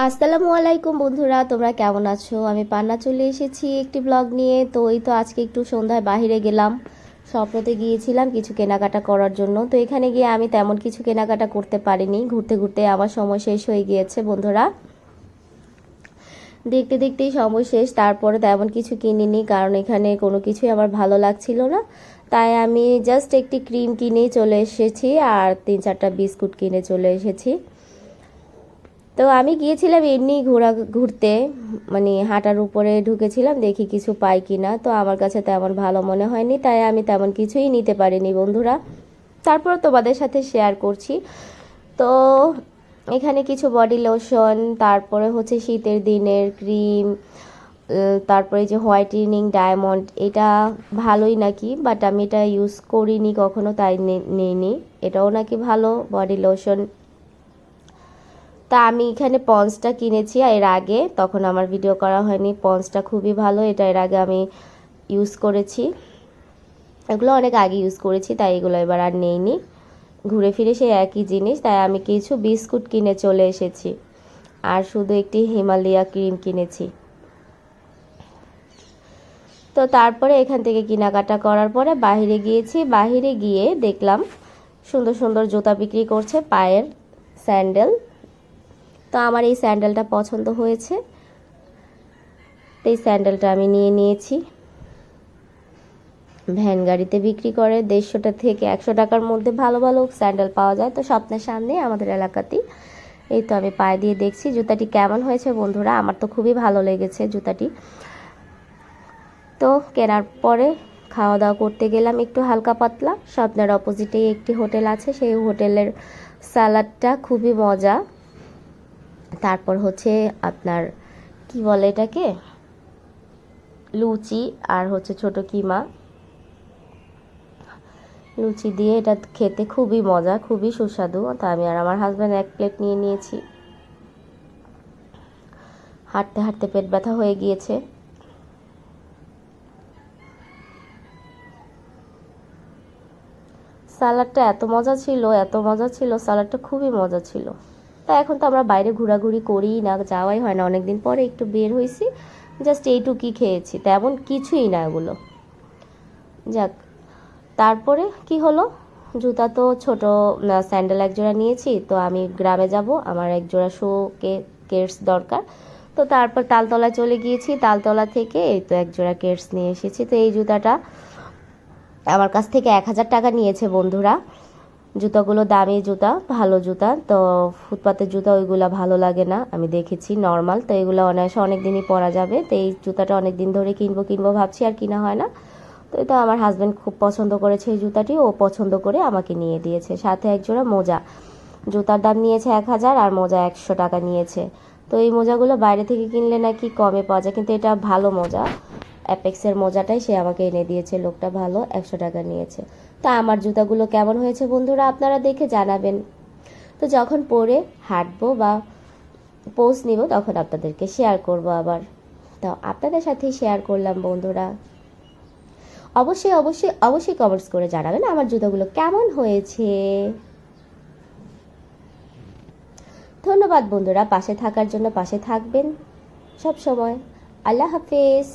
আসসালামু আলাইকুম বন্ধুরা, তোমরা কেমন আছো? আমি পান্না চলে এসেছি একটি ব্লগ নিয়ে। তো এই তো আজকে একটু সন্ধ্যায় বাইরে গেলাম, স্বপ্নতে গিয়েছিলাম কিছু কেনাকাটা করার জন্য। তো এখানে গিয়ে আমি তেমন কিছু কেনাকাটা করতে পারিনি, ঘুরতে ঘুরতে আমার সময় শেষ হয়ে গিয়েছে বন্ধুরা। দেখতে দেখতেই সময় শেষ, তারপরে তেমন কিছু কিনিনি, কারণ এখানে কোনো কিছুই আমার ভালো লাগছিল না। তাই আমি জাস্ট একটি ক্রিম কিনেই চলে এসেছি আর 3-4টা বিস্কুট কিনে চলে এসেছি। তো আমি গিয়েছিলাম এমনি ঘুরতে, মানে হাঁটার উপরে ঢুকেছিলাম, দেখি কিছু পাই কিনা। তো আমার কাছে তেমন ভালো মনে হয়নি, তাই আমি তেমন কিছুই নিতে পারিনি বন্ধুরা। তারপর তোমাদের সাথে শেয়ার করছি। তো এখানে কিছু বডি লোশন, তারপরে হচ্ছে শীতের দিনের ক্রিম, তারপরে যে হোয়াইটেনিং ডায়মন্ড, এটা ভালোই নাকি, বাট আমি এটা ইউজ করিনি কখনো, তাই নেইনি। এটাও নাকি ভালো বডি লোশন। তা আমি এখানে পন্সটা কিনেছি এর আগে, তখন আমার ভিডিও করা হয়নি। পন্সটা খুবই ভালো, এটা এর আগে আমি ইউজ করেছি, এগুলো অনেক আগে ইউজ করেছি, তাই এগুলো এবার আর নেইনি। ঘুরে ফিরে সেই একই জিনিস, তাই আমি কিছু বিস্কুট কিনে চলে এসেছি আর শুধু একটি হিমালয়া ক্রিম কিনেছি। তো তারপরে এখান থেকে কেনাকাটা করার পরে বাইরে গিয়েছি। বাইরে গিয়ে দেখলাম সুন্দর সুন্দর জুতা বিক্রি করছে, পায়ের স্যান্ডেল। তো আমার এই স্যান্ডেলটা পছন্দ হয়েছে, এই স্যান্ডেলটা আমি নিয়ে নিয়েছি। ভ্যান গাড়িতে বিক্রি করে 150 থেকে 100 টাকার মধ্যে ভালো ভালো স্যান্ডেল পাওয়া যায়। তো স্বপ্নের সামনে আমাদের এলাকাতেই। এই তো আমি পায়ে দিয়ে দেখছি জুতাটি কেমন হয়েছে বন্ধুরা। আমার তো খুবই ভালো লেগেছে জুতাটি। তো কেনার পরে খাওয়া দাওয়া করতে গেলাম একটু হালকা পাতলা। স্বপ্নের অপোজিটেই একটি হোটেল আছে, সেই হোটেলের স্যালাডটা খুবই মজা। তারপর হচ্ছে আপনার কি বলে এটাকে, লুচি আর হচ্ছে ছোট কিমা, লুচি দিয়ে এটা খেতে খুবই মজা, খুবই সুস্বাদু। তো আমি আর আমার হাজব্যান্ড 1 প্লেট নিয়ে নিয়েছি। হাঁটতে হাঁটতে পেট ব্যথা হয়ে গিয়েছে। স্যালাডটা এত মজা ছিল, এত মজা ছিল, স্যালাডটা খুবই মজা ছিল। তা এখন তো আমরা বাইরে ঘোরাঘুরি করিই না, যাওয়াই হয় না, অনেকদিন পরে একটু বের হয়েছি, জাস্ট এইটুকুই খেয়েছি, তেমন কিছুই না এগুলো। যাক, তারপরে কি হলো, জুতা তো ছোট, স্যান্ডেল একজোড়া নিয়েছি। তো আমি গ্রামে যাব, আমার একজোড়া শু কেটস দরকার। তো তারপর তালতলায় চলে গিয়েছি, তালতলা থেকে এই তো একজোড়া কেটস নিয়ে এসেছি। তো এই জুতাটা আমার কাছ থেকে 1000 টাকা নিয়েছে বন্ধুরা। জুতাগুলো দামি জুতা, ভালো জুতা। তো ফুটপাতের জুতা ওইগুলো ভালো লাগে না, আমি দেখেছি নর্মাল। তো এগুলো অনায়াসে অনেক দিনই পরা যাবে। তো এই জুতাটা অনেক দিন ধরে কিনবো ভাবছি, আর কিনা হয় না। তো এটা আমার হাজব্যান্ড খুব পছন্দ করেছে এই জুতাটি, ও পছন্দ করে আমাকে নিয়ে দিয়েছে। সাথে একজোড়া মোজা, জুতার দাম নিয়েছে 1000 আর মোজা 100 টাকা নিয়েছে। তো এই মোজাগুলো বাইরে থেকে কিনলে নাকি কমে পাওয়া যায়, কিন্তু এটা ভালো মোজা, অ্যাপেক্সের মোজাটাই সে আমাকে এনে দিয়েছে, লোকটা ভালো, 100 টাকা নিয়েছে। তা আমার জুতাগুলো কেমন হয়েছে বন্ধুরা আপনারা দেখে জানাবেন। তো যখন পরে হাঁটবো বা পোজ নিব তখন আপনাদেরকে শেয়ার করব আবার। তো আপনাদের সাথেই শেয়ার করলাম বন্ধুরা। অবশ্যই অবশ্যই অবশ্যই কমেন্টস করে জানাবেন আমার জুতাগুলো কেমন হয়েছে। ধন্যবাদ বন্ধুরা, পাশে থাকার জন্য, পাশে থাকবেন সব সময়। আল্লাহ হাফেজ।